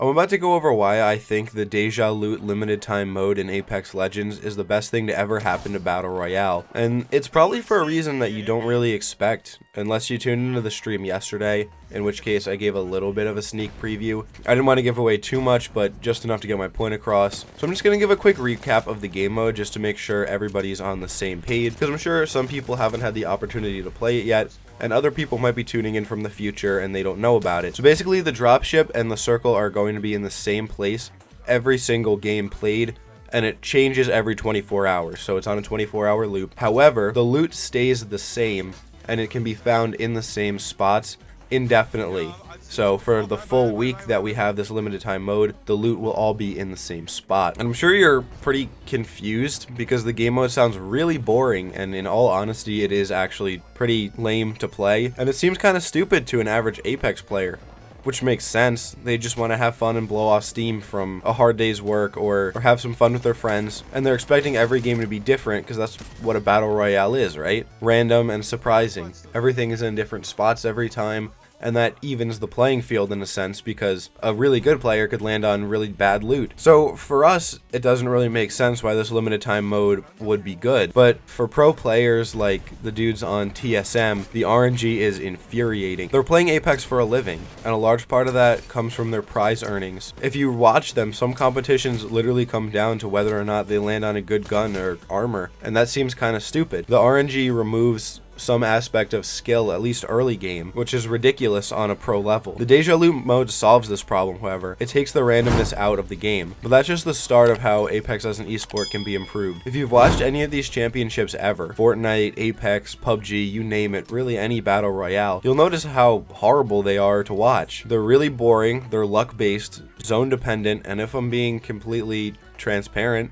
I'm about to go over why I think the Deja Loot limited time mode in Apex Legends is the best thing to ever happen to Battle Royale. And it's probably for a reason that you don't really expect, unless you tuned into the stream yesterday, in which case I gave a little bit of a sneak preview. I didn't want to give away too much, but just enough to get my point across. So I'm just going to give a quick recap of the game mode just to make sure everybody's on the same page, because I'm sure some people haven't had the opportunity to play it yet, and other people might be tuning in from the future and they don't know about it. So basically the dropship and the circle are going to be in the same place every single game played, and it changes every 24 hours, so it's on a 24-hour loop. However, the loot stays the same and it can be found in the same spots indefinitely. So for the full week that we have this limited time mode, the loot will all be in the same spot. And I'm sure you're pretty confused because the game mode sounds really boring, and in all honesty, it is actually pretty lame to play. And it seems kind of stupid to an average Apex player, which makes sense. They just want to have fun and blow off steam from a hard day's work or have some fun with their friends, and they're expecting every game to be different because that's what a battle royale is, right? Random and surprising. Everything is in different spots every time, and that evens the playing field in a sense because a really good player could land on really bad loot. So for us, it doesn't really make sense why this limited time mode would be good. But for pro players like the dudes on TSM, the RNG is infuriating. They're playing Apex for a living, and a large part of that comes from their prize earnings. If you watch them, some competitions literally come down to whether or not they land on a good gun or armor, and that seems kind of stupid. The RNG removes some aspect of skill, at least early game, which is ridiculous on a pro level. The Deja Loot mode solves this problem, however. It takes the randomness out of the game, but that's just the start of how Apex as an esport can be improved. If you've watched any of these championships ever, Fortnite, Apex, PUBG, you name it, really any battle royale, you'll notice how horrible they are to watch. They're really boring, they're luck-based, zone-dependent, and if I'm being completely transparent,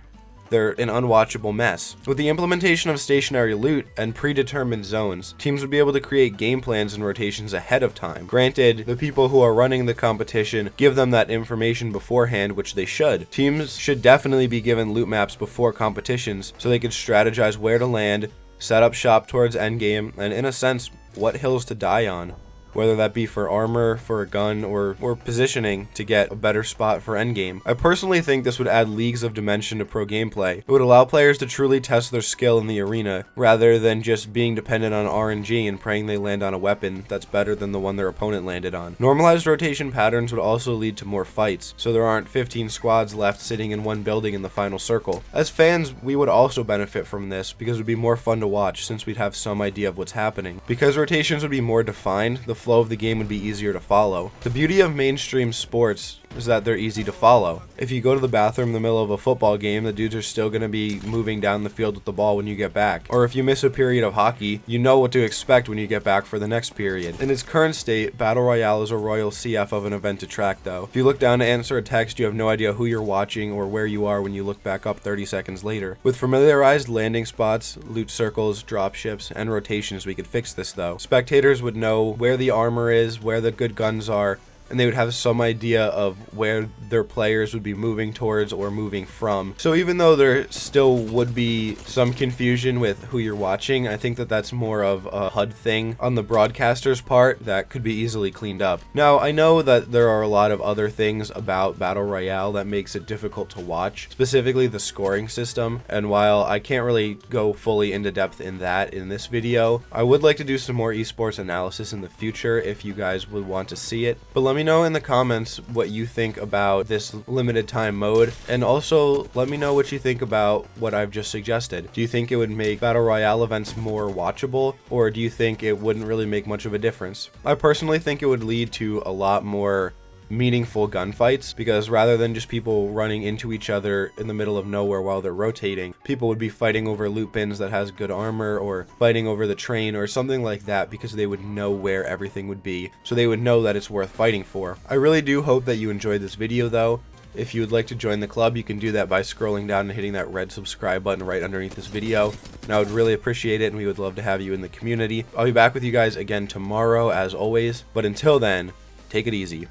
they're an unwatchable mess. With the implementation of stationary loot and predetermined zones, teams would be able to create game plans and rotations ahead of time. Granted, the people who are running the competition give them that information beforehand, which they should. Teams should definitely be given loot maps before competitions so they could strategize where to land, set up shop towards endgame, and in a sense, what hills to die on, whether that be for armor, for a gun, or positioning to get a better spot for endgame. I personally think this would add leagues of dimension to pro gameplay. It would allow players to truly test their skill in the arena, rather than just being dependent on RNG and praying they land on a weapon that's better than the one their opponent landed on. Normalized rotation patterns would also lead to more fights, so there aren't 15 squads left sitting in one building in the final circle. As fans, we would also benefit from this because it would be more fun to watch since we'd have some idea of what's happening. Because rotations would be more defined, the flow of the game would be easier to follow. The beauty of mainstream sports is that they're easy to follow. If you go to the bathroom in the middle of a football game, the dudes are still going to be moving down the field with the ball when you get back. Or if you miss a period of hockey, you know what to expect when you get back for the next period. In its current state, Battle Royale is a royal CF of an event to track though. If you look down to answer a text, you have no idea who you're watching or where you are when you look back up 30 seconds later. With familiarized landing spots, loot circles, dropships, and rotations, we could fix this though. Spectators would know where the armor is, where the good guns are, and they would have some idea of where their players would be moving towards or moving from. So even though there still would be some confusion with who you're watching, I think that that's more of a HUD thing on the broadcaster's part that could be easily cleaned up. Now, I know that there are a lot of other things about Battle Royale that makes it difficult to watch, specifically the scoring system, and while I can't really go fully into depth in that in this video, I would like to do some more esports analysis in the future if you guys would want to see it. But let me know in the comments what you think about this limited time mode, and also let me know what you think about what I've just suggested. Do you think it would make Battle Royale events more watchable, or do you think it wouldn't really make much of a difference? I personally think it would lead to a lot more meaningful gunfights, because rather than just people running into each other in the middle of nowhere while they're rotating, people would be fighting over loot bins that has good armor, or fighting over the train or something like that, because they would know where everything would be, so they would know that it's worth fighting for. I really do hope that you enjoyed this video though. If you would like to join the club, you can do that by scrolling down and hitting that red subscribe button right underneath this video, and I would really appreciate it, and we would love to have you in the community. I'll be back with you guys again tomorrow as always, but until then, take it easy.